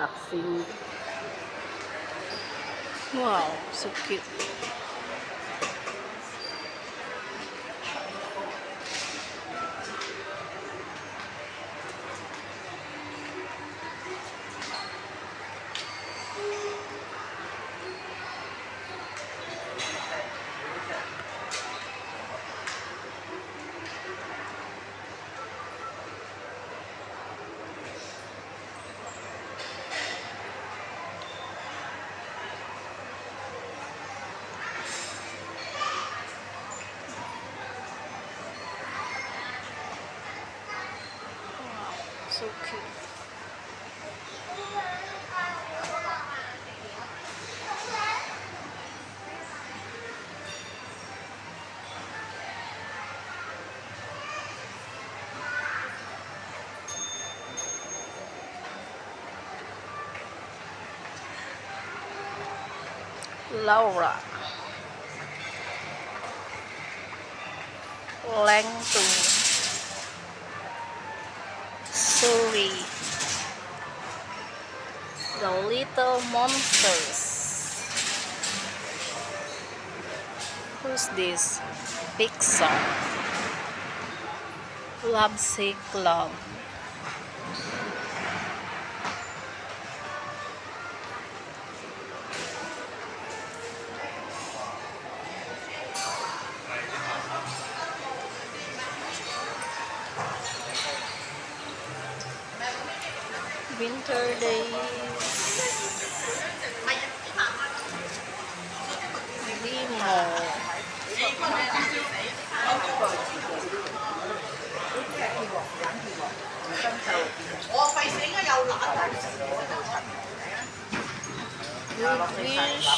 Boxing. Wow, so cute. So cute. Laura. Langton. Sorry. The Little Monsters. Who's this? Pixar. Lovesick Love. Winter Days. Limo. Good Wish.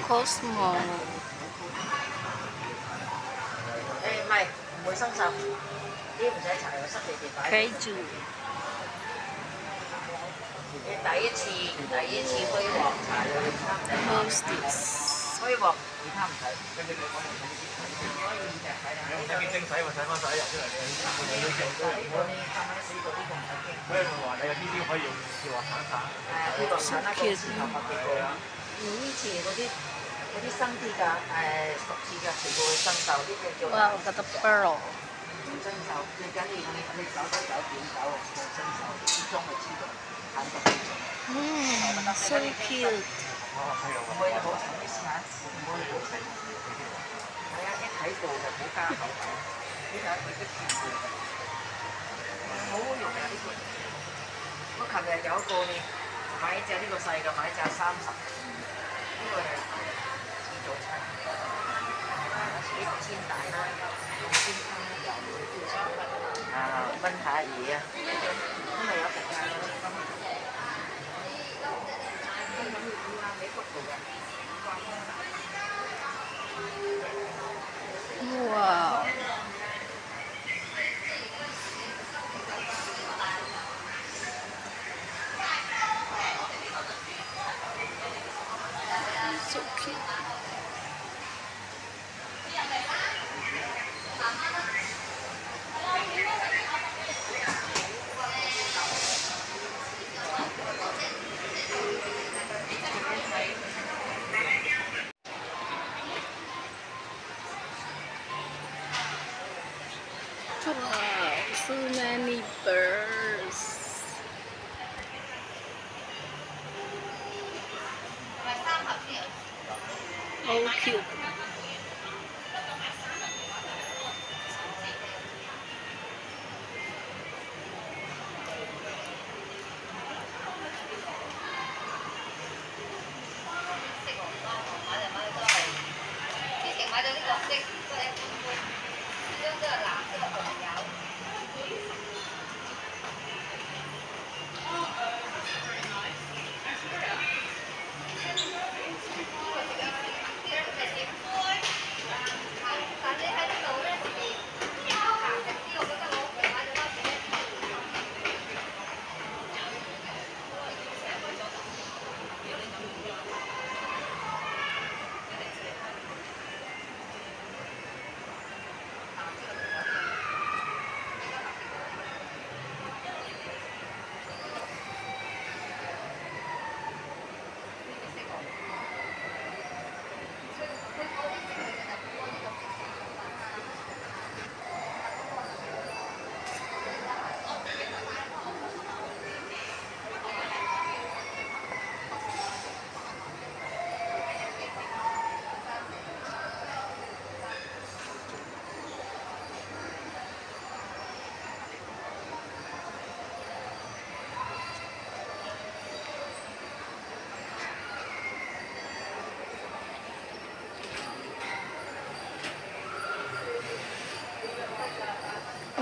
Cosmo. 唔係，唔會生鏽，啲唔使搽，有濕地地擺。Kaiju. 你第一次揮鑊搽咗你衫仔， Hostess. 揮鑊其他唔使。可以嘅，係啦。你見蒸洗咪洗翻晒入出嚟，如果你啱啱死嗰啲就唔使驚。所以佢話你有呢啲可以用跳滑鏟鏟。跳滑鏟啦，嗰時頭髮幾個啦。用呢次嗰啲生啲㗎，熟次㗎，全部會生鏽，呢隻叫。Wow, got a pearl. 唔生鏽，最緊要你走都走點走，冇生鏽，始終係知道睇到。So cute. 唔會好陳，你試下，唔會好陳。係啊，一睇到就好加口感。呢個佢的甜味，好好用啊呢個。我琴日有一個你買隻呢個細嘅，買隻30，呢個係自助餐。呢個煎蛋啦，煎湯油啊，燜下嘢啊，咁咪有食㗎。Wow. So cute. Wow, so many birds. Oh, cute.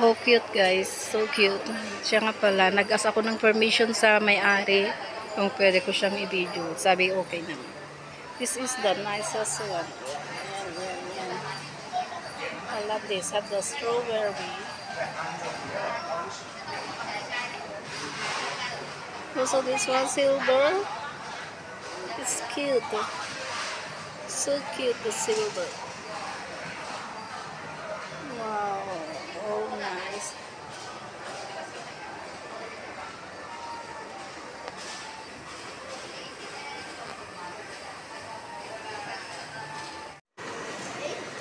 So cute guys, so cute. Siya nga pala, nag-ask ako ng permission sa may-ari kung pwede ko siyang i-video. Sabi okay naman. This is the nicest one. Yan. I love this. Have the strawberry. Also this one silver. It's cute. So cute, the silver. Wow. Oh, nice.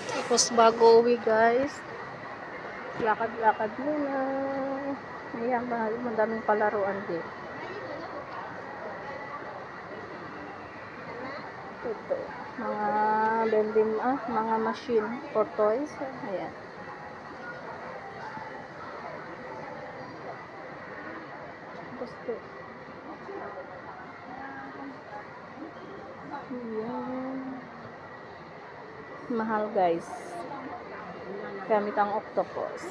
Tapos bago uwi guys, lakad-lakad muna. Ayan, madaming palaruan din. Ito, mga vending, mga machine for toys. Ayan. Gusto. Ayan. Mahal guys. Gamit ang octopus.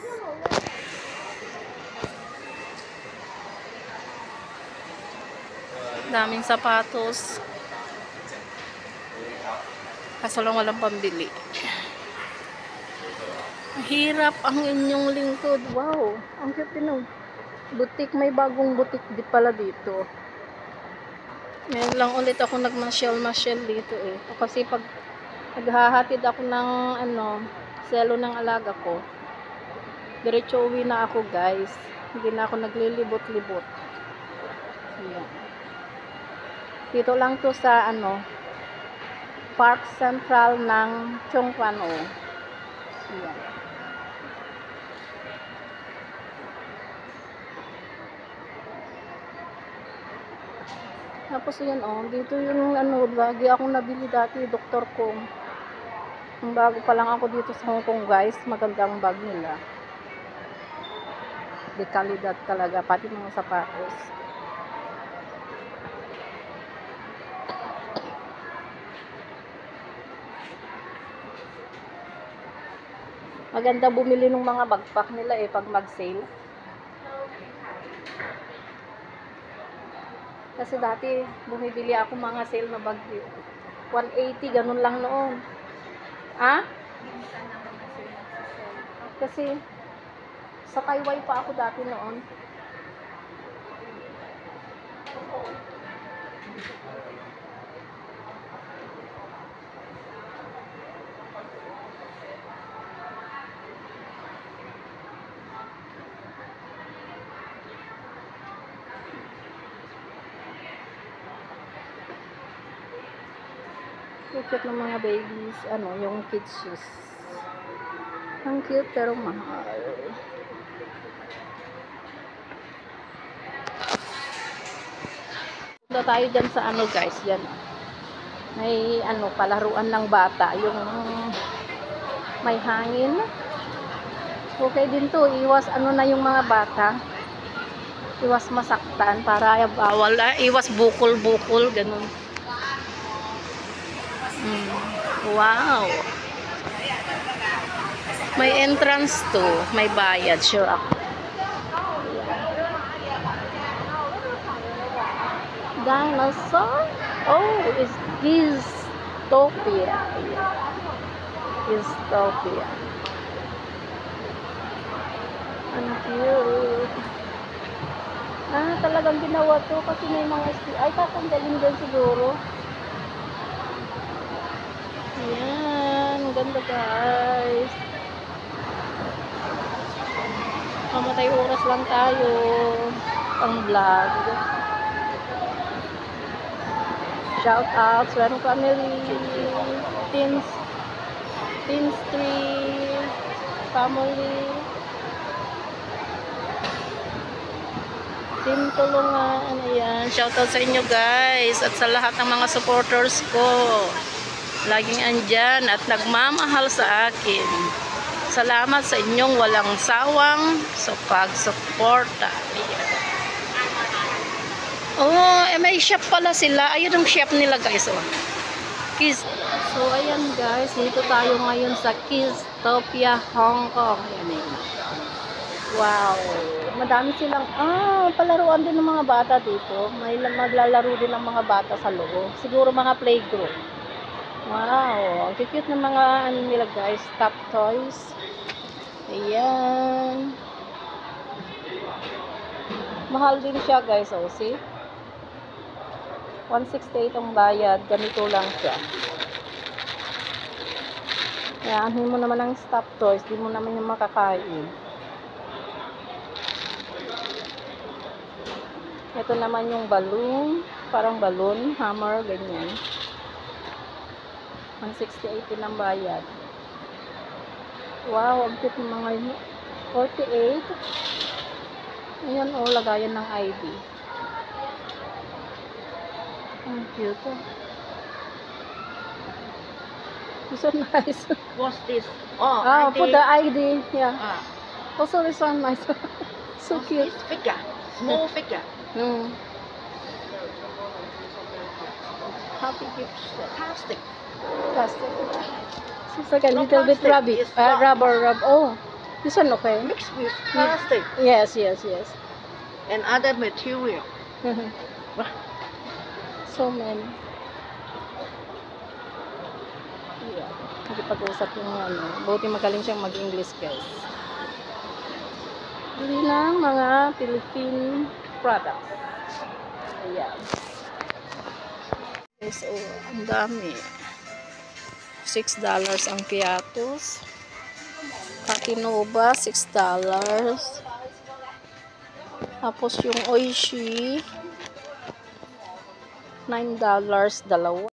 Daming sapatos. Kaso lang walang pambili. Hirap ang inyong lingkod. Wow, ang cute no. Butik, may bagong butik di pala dito. Ngayon lang ulit ako nagmasyal-masyal dito eh. Kasi pag naghahatid ako ng selo ng alaga ko, diretso uwi na ako guys. Hindi na ako naglilibot-libot. Ayan. Dito lang to sa Park Central ng Chongquan-o. Ayan. Tapos yun dito yung lagi akong nabili dati, doktor ko. Bago pa lang ako dito sa Hong Kong guys, magandang bag nila. De kalidad talaga, pati mga sapatos. Maganda bumili ng mga backpack nila pag mag-sale. Kasi dati bumibili ako mga sale na bag. 180 ganun lang noon. Kasi sa Taiwan pa ako dati noon. Cute ng mga babies, yung kids shoes. Ang cute pero mahal. Punta tayo dyan sa guys, yan. May palaruan ng bata, yung may hangin. Okay din to, iwas na yung mga bata. Iwas masaktan para bawal, iwas bukol-bukol, ganun. Wow. May entrance to, may bayad, sure ako. Dinosaur? Oh, it's Giztopia. Giztopia. Ang cute. Talagang ginawa to kasi may mga ay tatanggalin din siguro. Ayan, ganda guys. Mamatay oras lang tayo pang vlog. Shout out sa family, Teens 3 family, Team Tulungan. Ayan, shout out sa inyo guys at sa lahat ng mga supporters ko. Laging andyan at nagmamahal sa akin. Salamat sa inyong walang sawang sa pagsuporta. May shop pala sila. Ayun ang shop nila guys. So ayan guys, dito tayo ngayon sa Giztopia, Hong Kong. Ayan. Wow. Madami silang, palaruan din ng mga bata dito. May maglalaro din ng mga bata sa loob. Siguro mga playgroup. Wow. Ang cute ng mga ano nila guys. Top toys. Ayan. Mahal din siya guys. Oh, see? 168 ang bayad. Ganito lang siya. Kaya anuhin mo naman ang stop toys. Di mo naman yung makakain. Ito naman yung balloon. Parang balloon. Hammer. Ganyan. 168 din ang bayad. Wow. Ang cute ng mga yun. 48. Ayan o. Lagayan ng ID. Ang cute o. This one nice. What's this? Oh, Put the ID. Yeah. Ah, Also this one nice. So what's cute. this figure? Small figure. Happy gift set. Plastic. Plastic. It's like a No little bit plastic, rubby. it's not. Rubber. Oh, this one okay. Mixed with plastic Yes. and other material. So many. Yeah. Hindi pag-usap yung ano. Buti magaling siyang mag-English guys. Bili ng mga Philippine products. Ayan. Guys, ang dami. $6 ang piatos. Katinova, $6. Tapos yung Oishi, $9, dalawa.